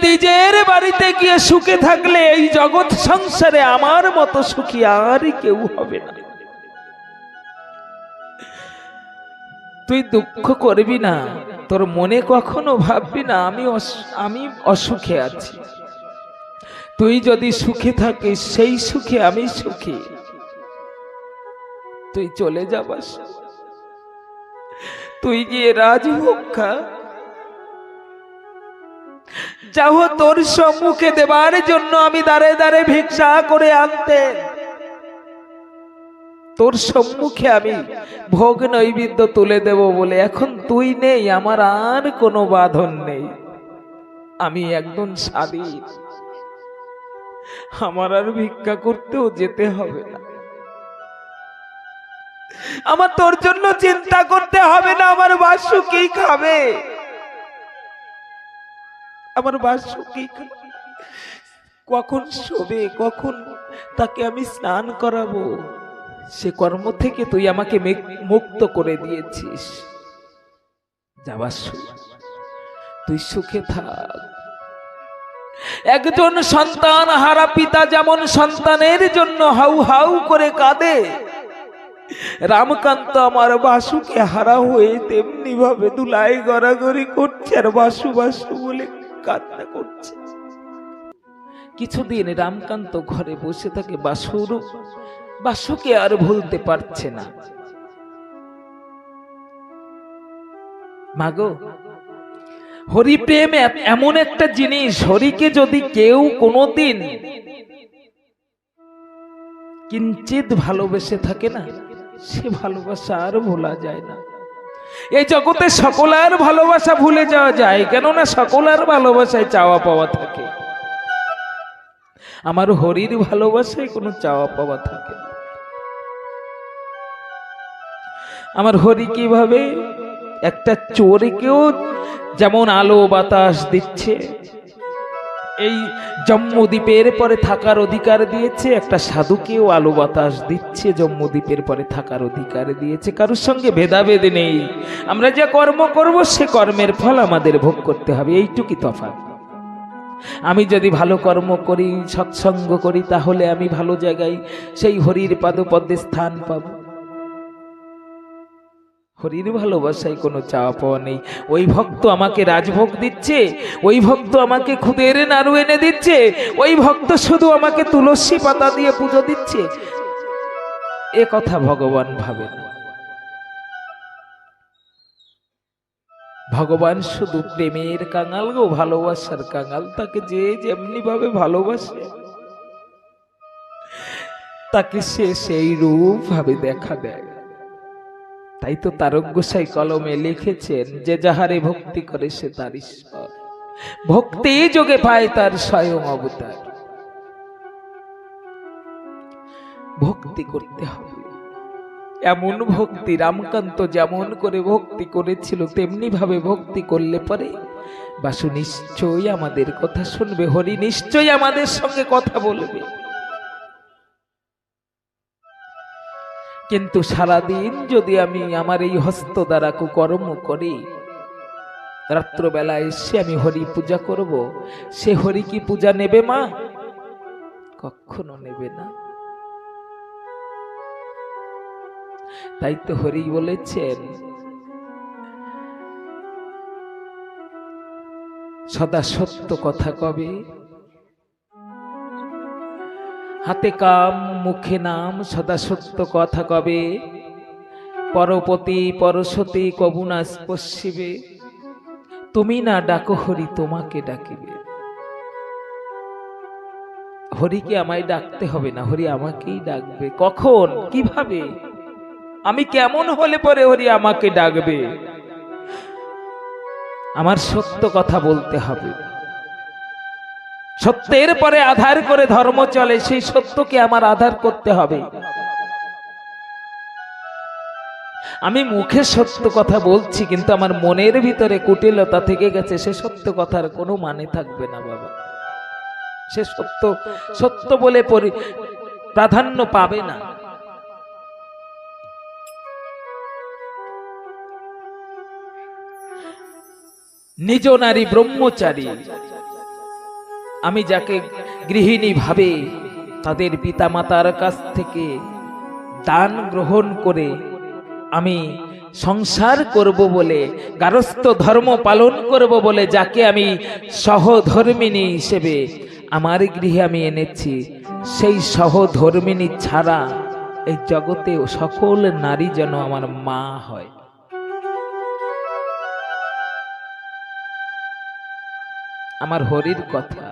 নিজের বাড়িতে গিয়ে সুখে থাকলে এই জগৎ সংসারে আমার মতো সুখী আর কেউ হবে না। তুই দুঃখ করবি না, তোর মনে কখনো ভাববি না আমি অসুখে আছি। তুই যদি সুখে থাকিস সেই সুখে আমি সুখী। তুই চলে যাবাস, তুই গিয়ে রাজভোগ খা। যাও, তোর সম্মুখে দেবার জন্য আমি দাঁড়ে দাঁড়ে ভিক্ষা করে আনতে, তোর সম্মুখে আমি ভোগ নৈবেদ্য তুলে দেব বলে। এখন তুই নেই, আমার আর কোনো বাঁধন নেই, আমি একদম স্বাধীন। আমার আর ভিক্ষা করতেও যেতে হবে না, আমার তোর জন্য চিন্তা করতে হবে না। আমার বাসু কি খাবে, আমার বাসু কি খাবে, কখন শোবে, কখন তাকে আমি স্নান করাবো, সে কর্ম থেকে তুই আমাকে মুক্ত করে দিয়েছিস। যা বাসু, তুই সুখে থাক। একজন সন্তান হারা পিতা যেমন সন্তানের জন্য হাউ হাউ করে কাঁদে, রামকান্ত আমার বাসুকে হারা হয়ে তেমনি ভাবে দুলাই গড়াগড়ি করছে আর বাসু বাসু বলে কান্না করছে। কিছুদিন রামকান্ত ঘরে বসে থাকে, বাসুকে আর ভুলতে পারছে না। মাগো, হরি প্রেম এমন একটা জিনিস, হরিকে যদি কেউ কোনোদিন কিঞ্চিত ভালোবেসে থাকে না, সে ভালোবাসা আর ভোলা যায় না। এই জগতে সকলের ভালোবাসা ভুলে যাওয়া যায়, কেননা সকলের ভালোবাসায় চাওয়া পাওয়া থাকে। আমার হরির ভালোবাসায় কোনো চাওয়া পাওয়া থাকে না। আমার হরি কিভাবে একটা চোরকেও যেমন আলো বাতাস দিচ্ছে, এই জম্মুদ্বীপের পরে থাকার অধিকার দিয়েছে, একটা সাধুকেও আলো বাতাস দিচ্ছে, জম্মুদ্বীপের পরে থাকার অধিকার দিয়েছে। কারোর সঙ্গে ভেদাভেদ নেই, আমরা যে কর্ম করব সে কর্মের ফল আমাদের ভোগ করতে হবে, এইটুকুই তফাৎ। আমি যদি ভালো কর্ম করি, সৎসঙ্গ করি, তাহলে আমি ভালো জায়গায় সেই হরির পাদপদ্মে স্থান পাব। হরির ভালোবাসায় কোনো চাওয়া পাওয়া নেই। ওই ভক্ত আমাকে রাজভোগ দিচ্ছে, ওই ভক্ত আমাকে খুদের নাড়ু এনে দিচ্ছে, ওই ভক্ত শুধু আমাকে তুলসী পাতা দিয়ে পুজো দিচ্ছে, এ কথা ভগবান ভাবে না। ভগবান শুধু প্রেমের কাঙাল গো, ভালোবাসার কাঙাল। তাকে যে যেমনি ভাবে ভালোবাসে তাকে সে সেই রূপ ভাবে দেখা দেয়। তাই তো তারক গোসাই কলমে লিখেছেন, যে যাহারে ভক্তি করে সে তার ঈশ্বর, ভক্তি যোগে পায় তার স্বয়ং অবতার। ভক্তি করতে হবে, এমন ভক্তি রামকান্ত যেমন করে ভক্তি করেছিল তেমনি ভাবে ভক্তি করলে পরে বাসু নিশ্চয়ই আমাদের কথা শুনবে, হরি নিশ্চয়ই আমাদের সঙ্গে কথা বলবে। কিন্তু সারাদিন যদি আমি আমার এই হস্ত দ্বারা কুকর্ম করি, রাত্রবেলা এসে আমি হরি পূজা করব, সে হরি কি পূজা নেবে মা? কখনো নেবে না। তাই তো হরি বলেছেন, সদা সত্য কথা কবে, হাতে কাম মুখে নাম, সদা সত্য কথা কবে, পরপতি পরশতি কবু না স্পর্শিবে, তুমি না ডাকো হরি তোমাকে ডাকিবে। হরিকে আমায় ডাকতে হবে না, হরি আমাকেই ডাকবে। কখন, কিভাবে, আমি কেমন হলে পরে হরি আমাকে ডাকবে? আমার সত্য কথা বলতে হবে। সত্যের পরে আধার করে ধর্ম চলে, সেই সত্যকে আমার আধার করতে হবে। আমি মুখে সত্য কথা বলছি, কিন্তু আমার মনের ভিতরে কুটিলতা থেকে গেছে, সে সত্য কথার কোনো মানে থাকবে না বাবা। সে সত্য সত্য বলে প্রাধান্য পাবে না। নিজ নারী ব্রহ্মচারী, আমি যাকে গৃহিণী ভাবে তাদের পিতামাতার কাছ থেকে দান গ্রহণ করে আমি সংসার করব বলে, গারস্থ ধর্ম পালন করব বলে যাকে আমি সহধর্মিণী হিসেবে আমার গৃহে আমি এনেছি, সেই সহধর্মিণী ছাড়া এই জগতে সকল নারী যেন আমার মা হয়। আমার হরির কথা।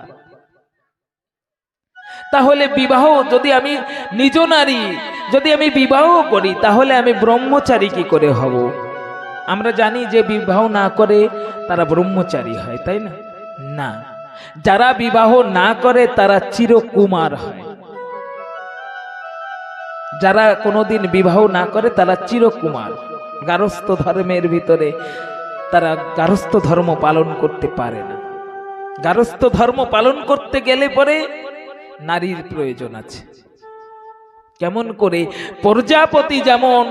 তাহলে বিবাহ যদি আমি নিজ নারী যদি আমি বিবাহ করি, তাহলে আমি ব্রহ্মচারী কি করে হব? আমরা জানি যে বিবাহ না করে তারা ব্রহ্মচারী হয়, তাই না? না, যারা বিবাহ না করে তারা চিরকুমার হয়। যারা কোনোদিন বিবাহ না করে তারা চিরকুমার। গারস্থ ধর্মের ভিতরে তারা গারস্থ ধর্ম পালন করতে পারে না। গারস্থ ধর্ম পালন করতে গেলে পরে নারীর প্রয়োজন আছে। কেমন করে? প্রজাপতি যেমন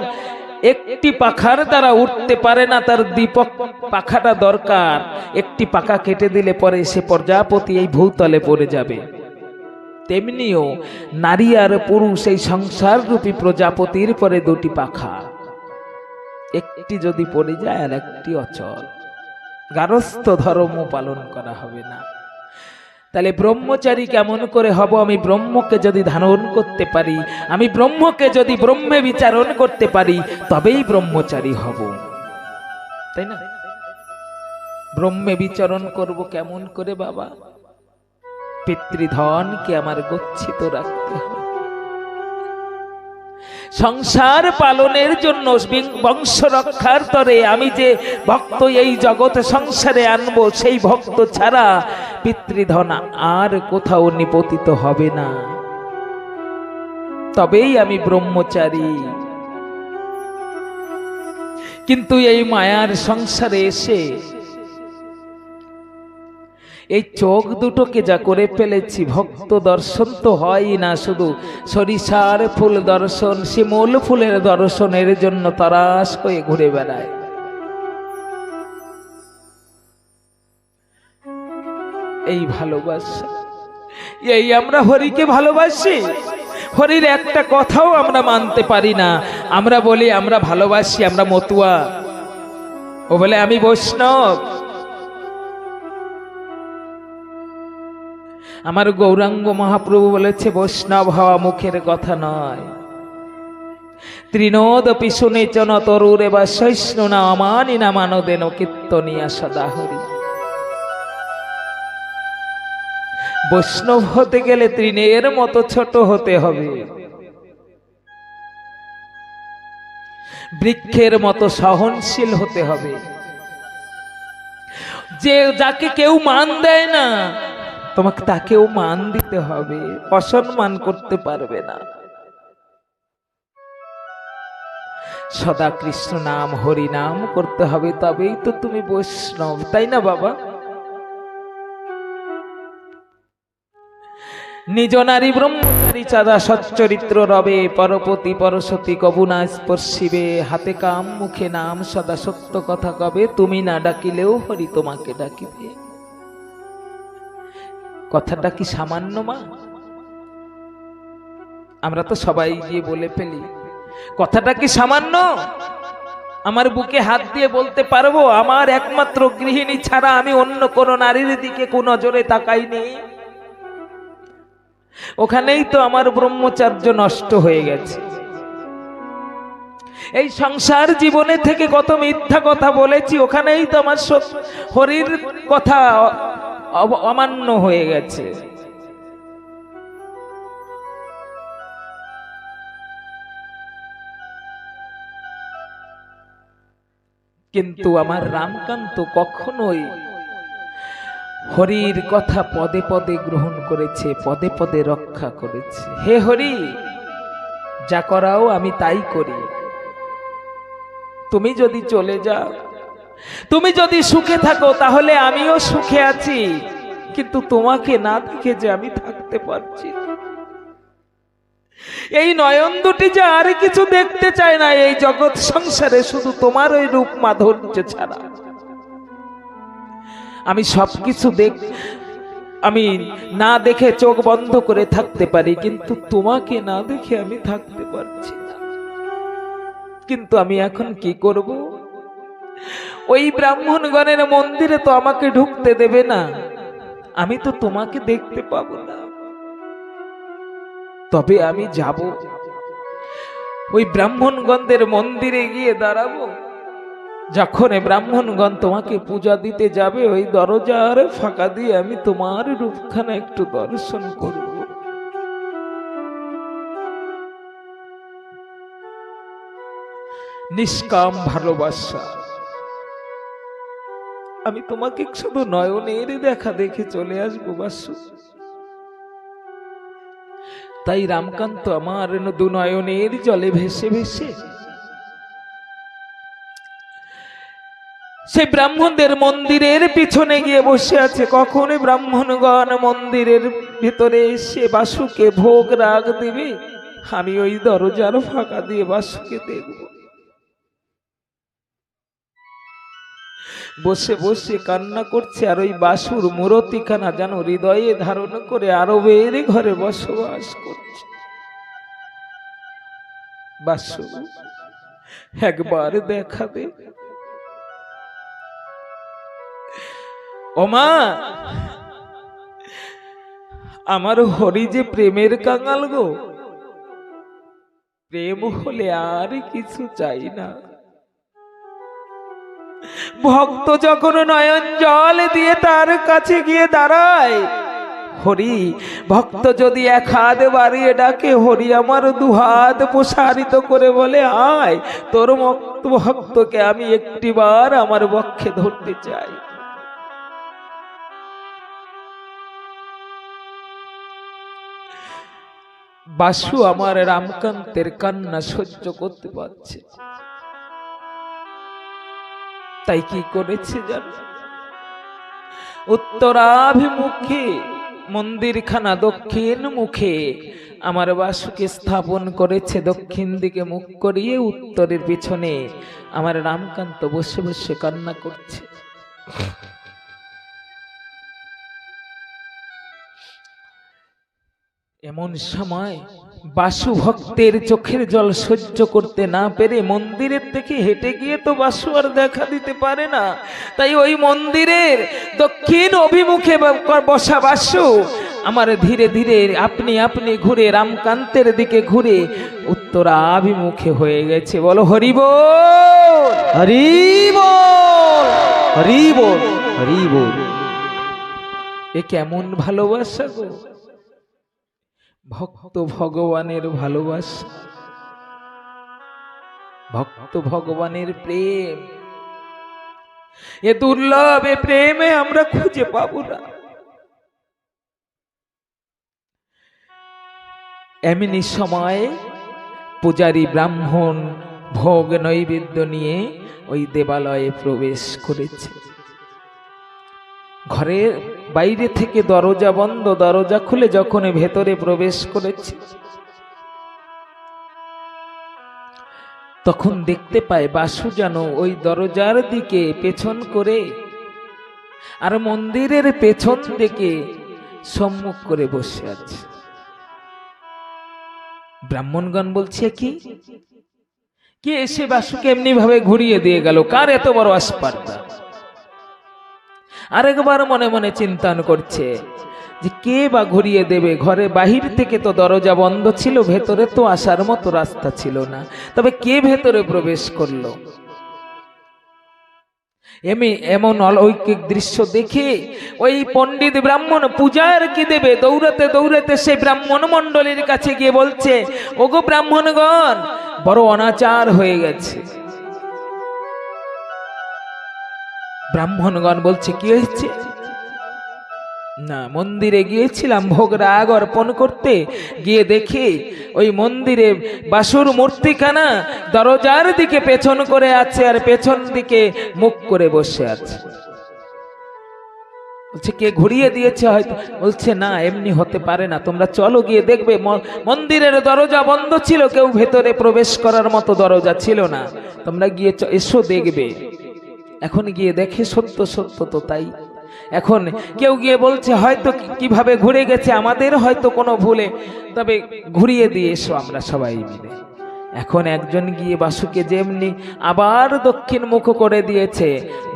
একটি পাখার দ্বারা উঠতে পারে না, তার দীপক পাখাটা দরকার। একটি পাখা কেটে দিলে পরে সে প্রজাপতি এই ভূতলে পড়ে যাবে। তেমনিও নারী আর পুরুষ এই সংসার রূপী প্রজাপতির পরে দুটি পাখা, একটি যদি পড়ে যায় আর একটি অচল। গারস্থ ধর্ম পালন করা হবে না। তাহলে ব্রহ্মচারী কেমন করে হব? আমি ব্রহ্মকে যদি ধারণ করতে পারি, আমি ব্রহ্মকে যদি ব্রহ্মে বিচারণ করতে পারি, তবেই ব্রহ্মচারী হব, তাই না? ব্রহ্মে বিচরণ করব কেমন করে বাবা? পিতৃধনকে আমার গচ্ছিত রাখতে হবে। সংসার পালনের জন্য, বংশ রক্ষার তরে আমি যে ভক্ত এই জগৎ সংসারে আনবো, সেই ভক্ত ছাড়া পিতৃধন আর কোথাও নিপতিত হবে না। তবেই আমি ব্রহ্মচারী। কিন্তু এই মায়ার সংসারে এসে এই চোখ দুটোকে যা করে ফেলেছি, ভক্ত দর্শন তো হয় না, শুধু সরিষার ফুল দর্শন, শিমুল ফুলের দর্শনের জন্য তরাস হয়ে ঘুরে বেড়ায়। এই ভালোবাসা, এই আমরা হরিকে ভালোবাসি, হরির একটা কথাও আমরা মানতে পারি না। আমরা বলি আমরা ভালোবাসি, আমরা মতুয়া। ও বলে আমি বৈষ্ণব। আমার গৌরাঙ্গ মহাপ্রভু বলেছে বৈষ্ণব হওয়া মুখের কথা নয়। তৃণোদ পিছনে চন তরুরে বা সহিষ্ণু না অমানি না মানদেন কীর্তনিয়া সদা হরি। বৈষ্ণব হতে গেলে তৃণের মতো ছোট হতে হবে, বৃক্ষের মতো সহনশীল হতে হবে। যে যাকে কেউ মান দেয় না, তোমাকে তাকেও মান দিতে হবে, অসম্মান করতে পারবে না। সদা কৃষ্ণ নাম হরি নাম করতে হবে, তবেই তো তুমি বৈষ্ণব, তাই না বাবা? নিজ নারী ব্রহ্মচারী চাঁদা সচ্চরিত্র রবে, পরপতি পরসতী কবুনা স্পর্শিবে, হাতে কাম মুখে নাম সদা সত্য কথা কবে, তুমি না ডাকিলেও হরি তোমাকে ডাকিবে। কথাটা কি সামান্য মা? আমরা তো সবাই গিয়ে বলে ফেলি, কথাটা কি সামান্য? আমার বুকে হাত দিয়ে বলতে পারবো আমার একমাত্র গৃহিণী ছাড়া আমি অন্য কোনো নারীর দিকে কোন নজরে তাকাইনি। ওখানেই তো আমার ব্রহ্মচর্য নষ্ট হয়ে গেছে। এই সংসার জীবনে থেকে কত মিথ্যা কথা বলেছি, ওখানেই তো আমার হরির কথা অমান্য হয়ে গেছে। কিন্তু আমার রামকান্ত কখনোই হরির কথা পদে পদে গ্রহণ করেছে, পদে পদে রক্ষা করেছে। হে হরি, যা করাও আমি তাই করি। তুমি যদি চলে যাও, তুমি যদি সুখে থাকো, তাহলে আমিও সুখে আছি, কিন্তু তোমাকে না দেখে যে আমি থাকতে পারছি। এই নয়ন দুটি যে আর কিছু দেখতে চায় না এই জগৎ সংসারে, শুধু তোমার ওই রূপ মাধুর্য ছাড়া। আমি সবকিছু আমি না দেখে চোখ বন্ধ করে থাকতে পারি, কিন্তু তোমাকে না দেখে আমি থাকতে পারছি না। কিন্তু আমি এখন কি করব? ওই ব্রাহ্মণগণের মন্দিরে তো আমাকে ঢুকতে দেবে না, আমি তো তোমাকে দেখতে পাবো না। তবে আমি যাব, ওই ব্রাহ্মণগণদের মন্দিরে গিয়ে দাঁড়াবো। যখন ব্রাহ্মণগণ তোমাকে পূজা দিতে যাবে, ওই দরজার ফাঁকা দিয়ে আমি তোমার রূপখানা একটু দর্শন করব। নিষ্কাম ভালোবাসা, আমি তোমাকে শুধু নয়নের দেখা দেখে চলে আসবো বাসু। তাই রামকান্ত আমার দু নয়নের জলে ভেসে ভেসে সে ব্রাহ্মণদের মন্দিরের পিছনে গিয়ে বসে আছে। কখন ব্রাহ্মণগণ মন্দিরের ভেতরে এসে বাসুকে ভোগ রাগ দেবে, আমি ওই দরজার ফাঁকা দিয়ে বাসুকে দেখব। বসে বসে কান্না করছে, আর ওই বাসুর মূরতিখানা যেন হৃদয়ে ধারণ করে আরবের ঘরে বসবাস করছে। বাসু, একবার দেখা দে। ওমা, আমার হরি যে প্রেমের কাঙাল গো, প্রেম হলে আর কিছু চাই না। ভক্ত যখন নয়ন জল দিয়ে তার কাছে গিয়ে দাঁড়ায়, হরি ভক্ত যদি এক হাত বাড়িয়ে ডাকে, হরি আমার দুহাত প্রসারিত করে বলে, আয় তোর ভক্তকে আমি একটিবার আমার বক্ষে ধরতে চাই। বাসু আমার রামকান্তের কান্না সহ্য করতে পারছে, তাই কি করেছে জানো? উত্তরাভিমুখে মন্দিরখানা দক্ষিণ মুখে আমার বাসুকে স্থাপন করেছে। দক্ষিণ দিকে মুখ করিয়ে উত্তরের পিছনে আমার রামকান্ত বসে বসে কান্না করছে। এমন সময় বাসু ভক্তের চোখের জল সহ্য করতে না পেরে মন্দিরের থেকে হেঁটে গিয়ে তো বাসু আর দেখা দিতে পারে না, তাই ওই মন্দিরের দক্ষিণ অভিমুখে বসা বাসু আমার ধীরে ধীরে আপনি আপনি ঘুরে রামকান্তের দিকে ঘুরে উত্তরাভিমুখে হয়ে গেছে। বলো হরি বল, হরি বল, হরি বল, হরি বল। এ কেমন ভালোবাসা গো! ভক্ত ভগবানের ভালোবাসা, ভক্ত ভগবানের প্রেম, এ দুর্লভ প্রেমে আমরা খুঁজে পাবো না। এমনি সময় পূজারী ব্রাহ্মণ ভোগ নৈবেদ্য নিয়ে ওই দেবালয়ে প্রবেশ করেছে। ঘরের বাইরে থেকে দরজা বন্ধ, দরজা খুলে যখন ভেতরে প্রবেশ করেছে, তখন দেখতে পায় বাসু যেন ওই দরজার দিকে পেছন করে আর মন্দিরের পেছন দিকে সম্মুখ করে বসে আছে। ব্রাহ্মণগণ বলছে, কি কে এসে বাসুকে এমনি ভাবে ঘুরিয়ে দিয়ে গেল? কার এত বড় আসপারদা? আরেকবার মনে মনে চিন্তান করছে যে কে বা ঘুরিয়ে দেবে। ঘরে বাহির থেকে তো দরজা বন্ধ ছিল, ভেতরে তো আসার মতো রাস্তা ছিল না, তবে কে ভেতরে প্রবেশ করলো? এমন অলৌকিক দৃশ্য দেখে ওই পণ্ডিত ব্রাহ্মণ পূজার কি দেবে দৌড়াতে দৌড়াতে সেই ব্রাহ্মণ মণ্ডলীর কাছে গিয়ে বলছে, ওগো ব্রাহ্মণগণ, বড় অনাচার হয়ে গেছে। ব্রাহ্মণগণ বলছে, কি হয়েছে? না, মন্দিরে গিয়েছিলাম ভোগ রাগ অর্পণ করতে, গিয়ে দেখি ওই মন্দিরে বাসুর মূর্তিখানা দরজার দিকে পেছন করে আছে আর পেছন দিকে মুখ করে বসে আছে। বলছে, কে ঘুরিয়ে দিয়েছে হয়তো। বলছে, না, এমনি হতে পারে না, তোমরা চলো গিয়ে দেখবে। মন্দিরের দরজা বন্ধ ছিল, কেউ ভেতরে প্রবেশ করার মতো দরজা ছিল না, তোমরা গিয়ে এসো দেখবে। এখন গিয়ে দেখে সত্য সত্য তো তাই, এখন কেউ গিয়ে বলছে হয়তো কিভাবে ঘুরে গেছে, আমাদের হয়তো কোনো ভুলে, তবে ঘুরিয়ে দিয়ে এসো আমরা সবাই মিলে। এখন একজন গিয়ে বাসুকে যেমনি আবার দক্ষিণ মুখ করে দিয়েছে,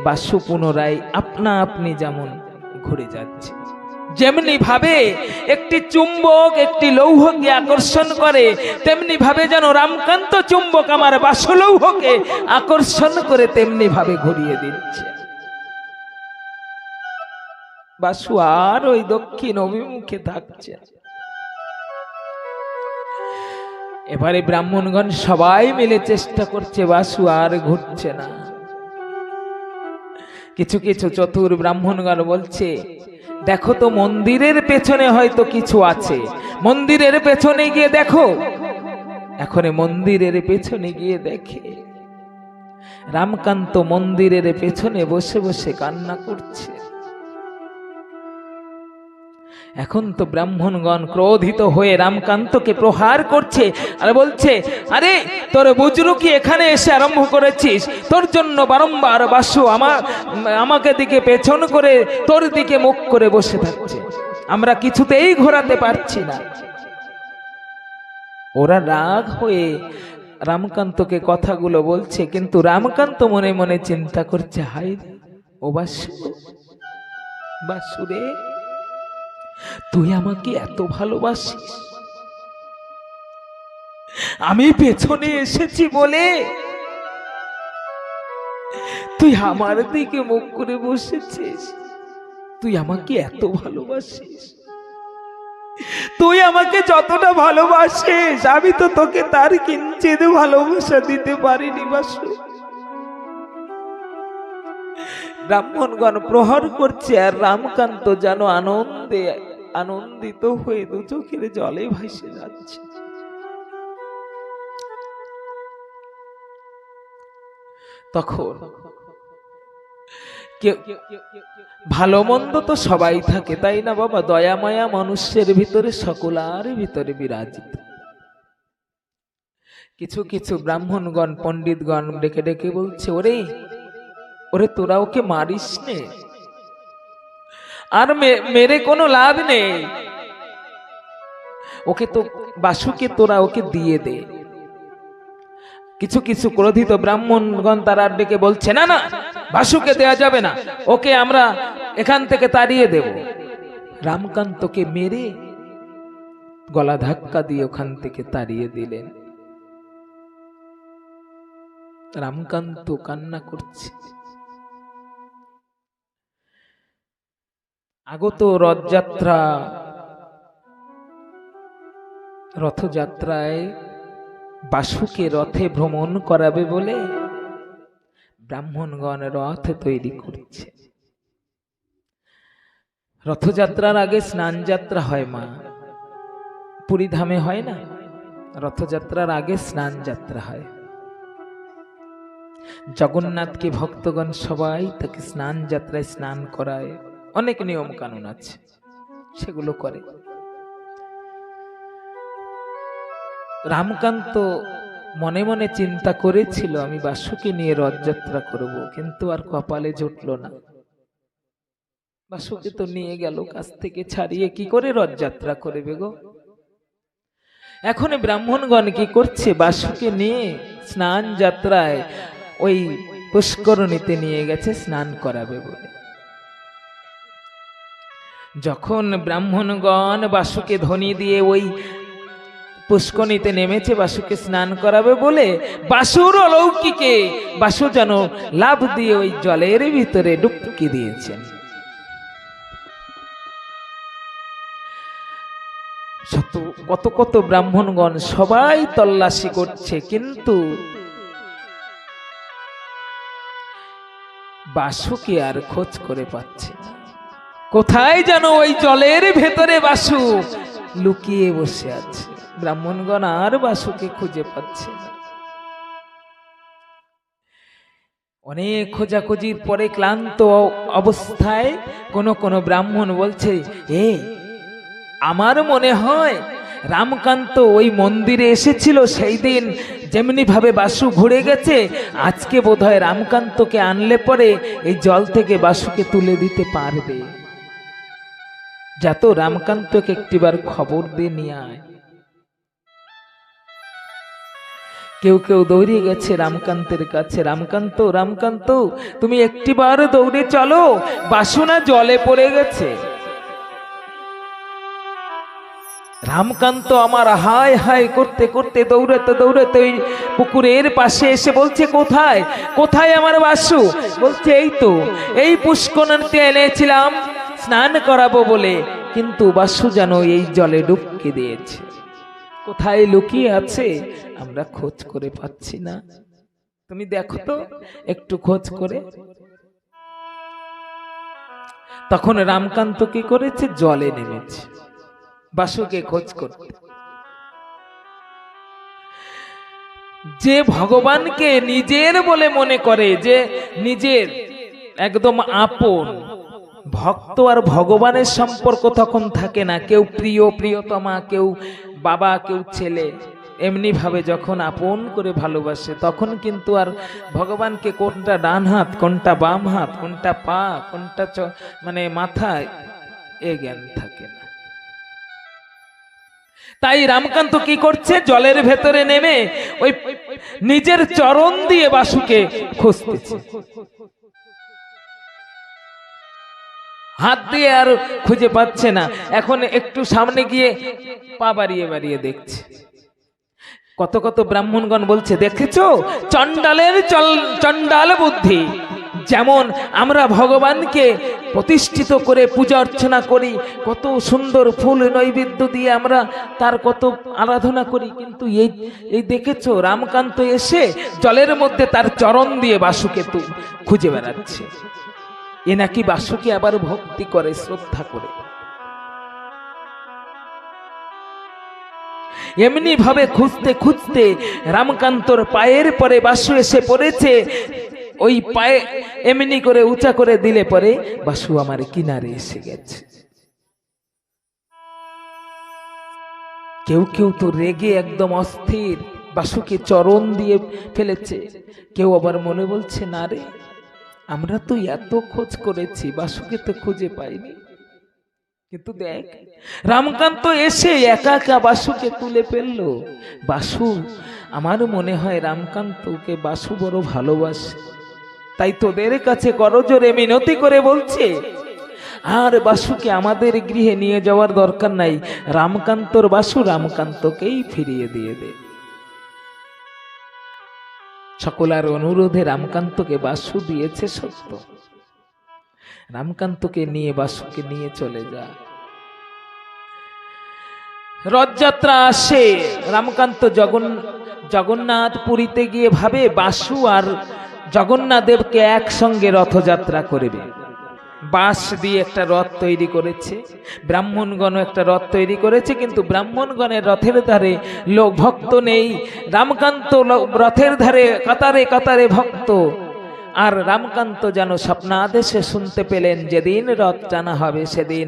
বাসু পুনরায় আপনা আপনি যেমন ঘুরে যাচ্ছে। যেমনি ভাবে একটি চুম্বক একটি লৌহকে আকর্ষণ করে, তেমনি ভাবে যেন রামকান্ত চুম্বক আমার বাসুলৌহকে আকর্ষণ করে তেমনি ভাবে ঘুরিয়ে দিচ্ছে। বাসু আর ওই দক্ষিণ অভিমুখে থাকছে। এবারে ব্রাহ্মণগণ সবাই মিলে চেষ্টা করছে, বাসু আর ঘুরছে না। কিছু কিছু চতুর ব্রাহ্মণগণ বলছে, দেখো তো মন্দিরের পেছনে হয়তো কিছু আছে, মন্দিরের পেছনে গিয়ে দেখো। এখন মন্দিরের পেছনে গিয়ে দেখে রামকান্ত মন্দিরের পেছনে বসে বসে কান্না করছে। এখন তো ব্রাহ্মণগণ ক্রোধিত হয়ে রামকান্তকে প্রহার করছে আর বলছে, আরে তোর বুজরুকি এখানে এসে আরম্ভ করেছিস, তোর জন্য বারংবার বাসু আমাকে দিকে পেছন করে তোর দিকে মুখ করে বসে থাকছে, আমরা কিছুতেই ঘোরাতে পারছি না। ওরা রাগ হয়ে রামকান্তকে কথাগুলো বলছে, কিন্তু রামকান্ত মনে মনে চিন্তা করছে, হাই ও বাসু, বাসুরে তুই আমাকে এত ভালোবাসিস, আমি পেছনে এসেছি বলে তুই আমার দিকে মুখ করে বসেছিস, তুই আমাকে এত ভালোবাসিস, তুই আমাকে যতটা ভালোবাসিস আমি তো তোকে তার কিঞ্চিত ভালোবাসা দিতে পারিনি বাসু। ব্রাহ্মণগণ প্রহার করছে আর রামকান্ত যেন আনন্দিত হয়ে দু চোখের জলে ভাসে যাচ্ছে। তখন ভালো মন্দ তো সবাই থাকে, তাই না বাবা? দয়া মায়া মানুষের ভিতরে সকলার ভিতরে বিরাজিত। কিছু কিছু ব্রাহ্মণগণ পণ্ডিতগণ ডেকে ডেকে বলছে, ওরে ওরে তোরা ওকে মারিস নে, আর মেরে কোনো লাভ নেই, ওকে তো বাসুকে তোরা ওকে দিয়ে দে। কিছু কিছু ক্রোধিত ব্রাহ্মণগণ তারা ডেকে বলছে, না না, বাসুকে দেয়া যাবে না, ওকে আমরা এখান থেকে তাড়িয়ে দেব। রামকান্তকে মেরে গলা ধাক্কা দিয়ে ওখান থেকে তাড়িয়ে দিলেন। রামকান্ত কান্না করছে। আগত রথযাত্রায় বাসুকে রথে ভ্রমণ করাবে বলে ব্রাহ্মণগণ রথ তৈরি করছে। রথযাত্রার আগে স্নান যাত্রা হয় মা, পুরী ধামে হয় না? রথযাত্রার আগে স্নান যাত্রা হয়। জগন্নাথকে ভক্তগণ সবাই তাকে স্নান যাত্রায় স্নান করায়, অনেক নিয়ম কানুন আছে, সেগুলো করে। রামকান্ত মনে মনে চিন্তা করেছিল, আমি বাসুকে নিয়ে রথযাত্রা করব, কিন্তু আর কপালে জুটল না। বাসুকে তো নিয়ে গেল কাছ থেকে ছাড়িয়ে, কি করে রথযাত্রা করবে গো? এখন ব্রাহ্মণগণ কি করছে, বাসুকে নিয়ে স্নান যাত্রায় ওই পুষ্করণীতে নিয়ে গেছে স্নান করাবে বলে। যখন ব্রাহ্মণগণ বাসুকে ধ্বনি দিয়ে ওই পুষ্করণীতে নেমেছে বাসুকে স্নান করাবে বলে, বাসুর অলৌকিকে বাসু যেন লাফ দিয়ে ওই জলের ভিতরে ডুবকি দিয়েছেন। কত কত ব্রাহ্মণগণ সবাই তল্লাশি করছে, কিন্তু বাসুকে আর খোঁজ করে পাচ্ছে না। কোথায় যেন ওই জলের ভেতরে বাসু লুকিয়ে বসে আছে। ব্রাহ্মণগণ আর বাসুকে খুঁজে পাচ্ছে না। অনেক খোঁজাখুঁজির পরে ক্লান্ত অবস্থায় কোন কোন ব্রাহ্মণ বলছে, আমার মনে হয় রামকান্ত ওই মন্দিরে এসেছিল সেই দিন যেমনি ভাবে বাসু ঘুরে গেছে, আজকে বোধহয় রামকান্তকে আনলে পরে এই জল থেকে বাসুকে তুলে দিতে পারবে। যা তো রামকান্তকে একটিবার খবর দিয়ে নিয়ে আয়। কেউ কেউ দৌড়ে গেছে রামকান্তের কাছে, রামকান্ত রামকান্ত তুমি একটিবার দৌড়ে চলো, বাসু না জলে পড়ে গেছে। রামকান্ত আমার হায় হায় করতে করতে দৌড়াতে দৌড়াতে ওই পুকুরের পাশে এসে বলছে, কোথায় কোথায় আমার বাসু? বলছে এই তো, এই পুষ্করণীতে এনেছিলাম স্নান করাবো বলে, কিন্তু বাসু যেন এই জলে ডুবকে দিয়েছে। কোথায় লুকিয়ে আছে আমরা খোঁজ করে পাচ্ছি না, তুমি দেখো তো একটু খোঁজ করে। তখন রামকান্ত কি করেছে, জলে নেমেছে বাসুকে খোঁজ করতে। যে ভগবানকে নিজের বলে মনে করে, যে নিজের একদম আপন ভক্ত আর ভগবানের সম্পর্ক তখন থাকে না। কেউ প্রিয় প্রিয়তমা, কেউ বাবা, কেউ ছেলে, এমনি ভাবে যখন আপন করে ভালোবাসে তখন কিন্তু আর ভগবানকে কোনটা ডান হাত কোনটা বাম হাত কোনটা পা কোনটা মানে মাথায় এ জ্ঞান থাকে না। তাই রামকান্ত কি করছে, জলের ভেতরে নেমে ওই নিজের চরণ দিয়ে বাসুকে খুঁজতেছে। হাত দিয়ে আর খুঁজে পাচ্ছে না, এখন একটু সামনে গিয়ে পা বাড়িয়ে বাড়িয়ে দেখছে। কত কত ব্রাহ্মণগণ বলছে, দেখেছো চণ্ডালের চণ্ডাল বুদ্ধি। যেমন আমরা ভগবানকে প্রতিষ্ঠিত করে পূজা অর্চনা করি, কত সুন্দর ফুল নৈবেদ্য দিয়ে আমরা তার কত আরাধনা করি, কিন্তু এই দেখেছো রামকান্ত এসে জলের মধ্যে তার চরণ দিয়ে বাসুকে খুঁজে বেড়াচ্ছে। এ নাকি বাসুকে আবার ভক্তি করে, শ্রদ্ধা করে। এমনি ভাবে খুঁজতে খুঁজতে রামকান্তর পায়ের পরে বাসু এসে পড়েছে। ওই পায়ে এমনি করে উঁচা করে দিলে পরে বাসু আমার কিনারে এসে গেছে। কেউ কেউ তো রেগে একদম অস্থির, বাসুকে চরণ দিয়ে ফেলেছে। কেউ আবার মনে বলছে, না রে, আমরা তো এত খোঁজ করেছি, বাসুকে তো খুঁজে পাইনি। কিন্তু দেখ, রামকান্ত এসে একা একা বাসুকে তুলে ফেললো। বাসু, আমার মনে হয় রামকান্তকে বাসু বড় ভালোবাসে, তাই তোদের কাছে করজোরে মিনতি করে বলছে, আর বাসুকে আমাদের গৃহে নিয়ে যাওয়ার দরকার নাই, রামকান্তর বাসু রামকান্তকেই ফিরিয়ে দিয়ে দে। সকলার অনুরোধে রামকান্তকে বাসু দিয়েছে সত্য, রামকান্তকে নিয়ে বাসুকে নিয়ে চলে যা। রথযাত্রা আসে, রামকান্ত জগন্নাথ পুরীতে গিয়ে ভাবে বাসু আর জগন্নাথ দেবকে একসঙ্গে রথযাত্রা করবে। বাঁশ দিয়ে একটা রথ তৈরি করেছে, ব্রাহ্মণগণ একটা রথ তৈরি করেছে, কিন্তু ব্রাহ্মণগণের রথের ধারে লোক ভক্ত নেই। রামকান্ত রথের ধারে কাতারে কাতারে ভক্ত। আর রামকান্ত যেন স্বপ্নাদেশে শুনতে পেলেন, যেদিন রথ টানা হবে সেদিন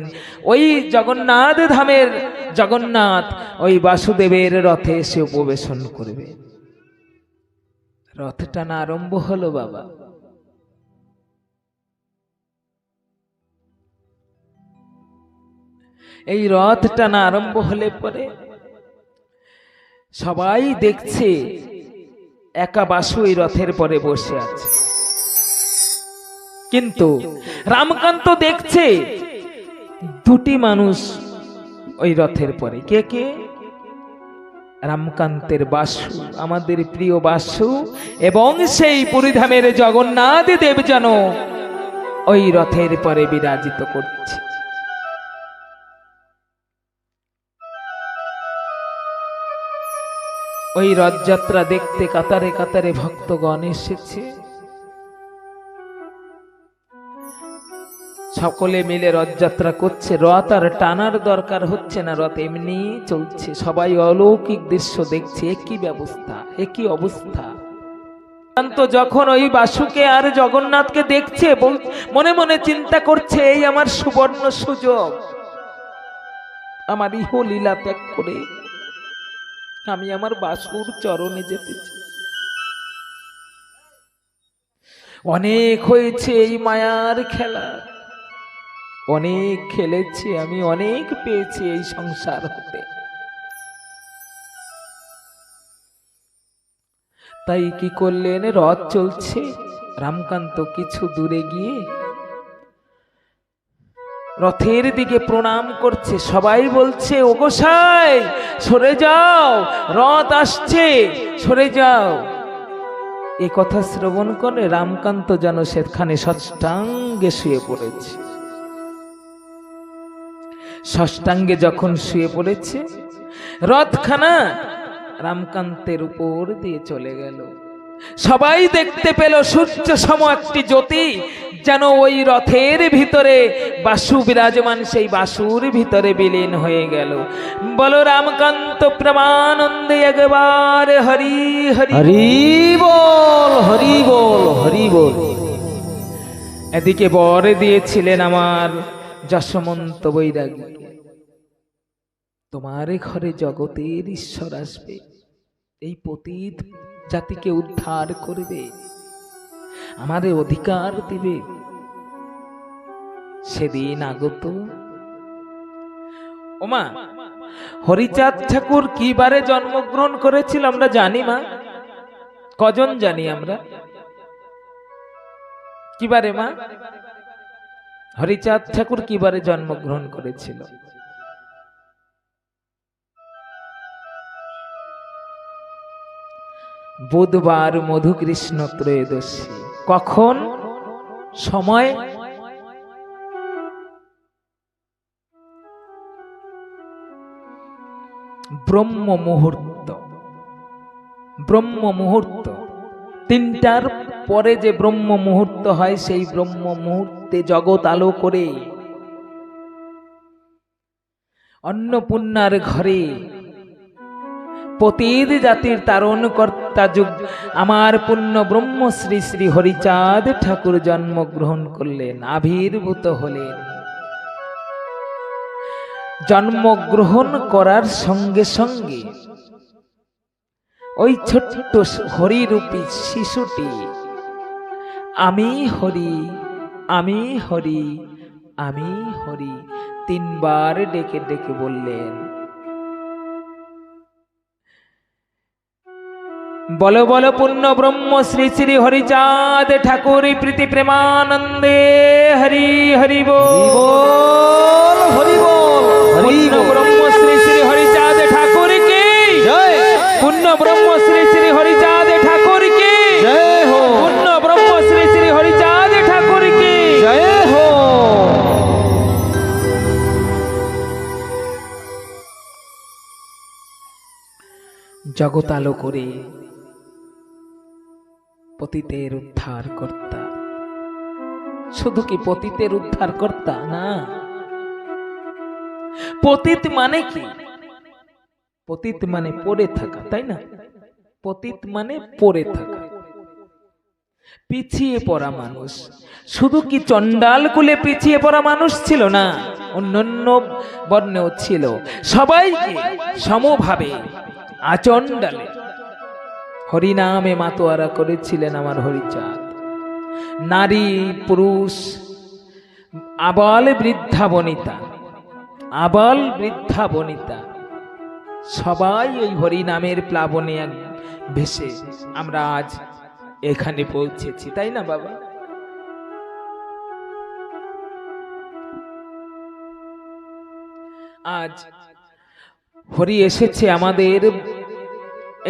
ওই জগন্নাথ ধামের জগন্নাথ ওই বাসুদেবের রথে এসে উপবেশন করবে। রথ টানা আরম্ভ হলো বাবা। এই রথ টানা আরম্ভ হলে পরে সবাই দেখছে একা বাসু এই রথের পরে বসে আছে, কিন্তু রামকান্ত দেখছে দুটি মানুষ ওই রথের পরে। কে কে? রামকান্তের বাসু, আমাদের প্রিয় বাসু, এবং সেই পুরীধামের জগন্নাথ দেব যেন ওই রথের পরে বিরাজিত করছে। ওই রথযাত্রা দেখতে কাতারে কাতারে ভক্তগণ এসেছে। সকলে মিলে রথযাত্রা করছে। রথ আর টানার দরকার হচ্ছে না, রথ এমনি চলছে। সবাই অলৌকিক দৃশ্য দেখছে। একই ব্যবস্থা, একই অবস্থা। যখন ওই বাসুকে আর জগন্নাথকে দেখছে, মনে মনে চিন্তা করছে, এই আমার সুবর্ণ সুযোগ, আমার ইহলীলা ত্যাগ করে আমি আমার বাসুর চরণে যেতে চাই। অনেক হয়েছে এই মায়ার খেলা, অনেক খেলেছি আমি, অনেক পেয়েছি এই সংসার হতে। তাই কি করলেন, রথ চলছে, রামকান্ত কিছু দূরে গিয়ে রথের দিকে প্রণাম করছে। সবাই বলছে, ও গোসাই সরে যাও, রথ আসছে, সরে যাও। এ কথা শ্রবণ করে রামকান্ত যেন সেখানে ষষ্ঠাঙ্গে শুয়ে পড়েছে। ষষ্ঠাঙ্গে যখন শুয়ে পড়েছে, রথখানা রামকান্তের উপর দিয়ে চলে গেল। সবাই দেখতে পেল সূর্য সম একটি জ্যোতি যেন ওই রথের ভিতরে বাসু বিরাজমান, সেই বাসুর ভিতরে বিলীন হয়ে গেল। বলো রামকান্ত প্রেমানন্দে একবার হরি হরি হরি বল, হরি বল, হরি বল। এদিকে বর দিয়েছিলেন আমার যশমন্ত বৈরাগী, তোমার ঘরে জগতের ঈশ্বর আসবে, এই পতিত জাতিকে উদ্ধার করবে, আমাদের অধিকার দিবে। সেদিন আগত। ওমা, হরিচাঁদ ঠাকুর কি বারে জন্মগ্রহণ করেছিল আমরা জানি মা? কজন জানি আমরা? কি বারে মা? হরিচাঁদ ঠাকুর কি বারে জন্মগ্রহণ করেছিল? বুধবার মধুকৃষ্ণ ত্রয়োদশী। কখন? সময়? ব্রহ্ম মুহূর্ত। ব্রহ্ম মুহূর্ত 3টার পরে যে ব্রহ্ম মুহূর্ত হয়, সেই ব্রহ্ম মুহূর্তে জগৎ আলো করে অন্নপূর্ণার ঘরে পতিত জাতির তারণ কর্তা যুগ আমার পুণ্য ব্রহ্ম শ্রী শ্রী হরিচাঁদ ঠাকুর জন্মগ্রহণ করলেন, আবির্ভূত হলেন। জন্মগ্রহণ করার সঙ্গে সঙ্গে ওই ছোট্ট হরিরূপী শিশুটি আমি হরি, আমি হরি, আমি হরি 3 বার ডেকে ডেকে বললেন। বলো বলো পূর্ণ ব্রহ্ম শ্রী শ্রী হরিচাঁদ ঠাকুর প্রীতি প্রেমানন্দে হরি হরি বল, হরি বল, হরি পূর্ণ বল। ব্রহ্ম শ্রী শ্রী হরিচাঁদ ঠাকুর কি জয়, পূর্ণ ব্রহ্ম শ্রী শ্রী হরিচাঁদ ঠাকুর কি জয় হো, পূর্ণ ব্রহ্ম শ্রী শ্রী হরিচাঁদ ঠাকুর কি জয় হো। জগৎ আলো করে পতিতের উদ্ধার কর্তা। শুধু কি পতিতের উদ্ধার কর্তা না, পতিত মানে কি? পতিত মানে পড়ে থাকা, তাই না? পতিত মানে পড়ে থাকা, পিছিয়ে পড়া মানুষ। শুধু কি চণ্ডাল কুলে পিছিয়ে পড়া মানুষ ছিল না, অন্যান্য বর্ণেও ছিল। সবাইকে সমভাবে আচণ্ডালে হরিনামে মাতোয়ারা করেছিলেন আমার হরিচাঁদ। নারী পুরুষ, আবাল বৃদ্ধা বনিতা, আবাল বৃদ্ধা বনিতা সবাই এই হরিনামের প্লাবনে ভেসে আমরা আজ এখানে পৌঁছেছি, তাই না বাবা? আজ হরি এসেছে আমাদের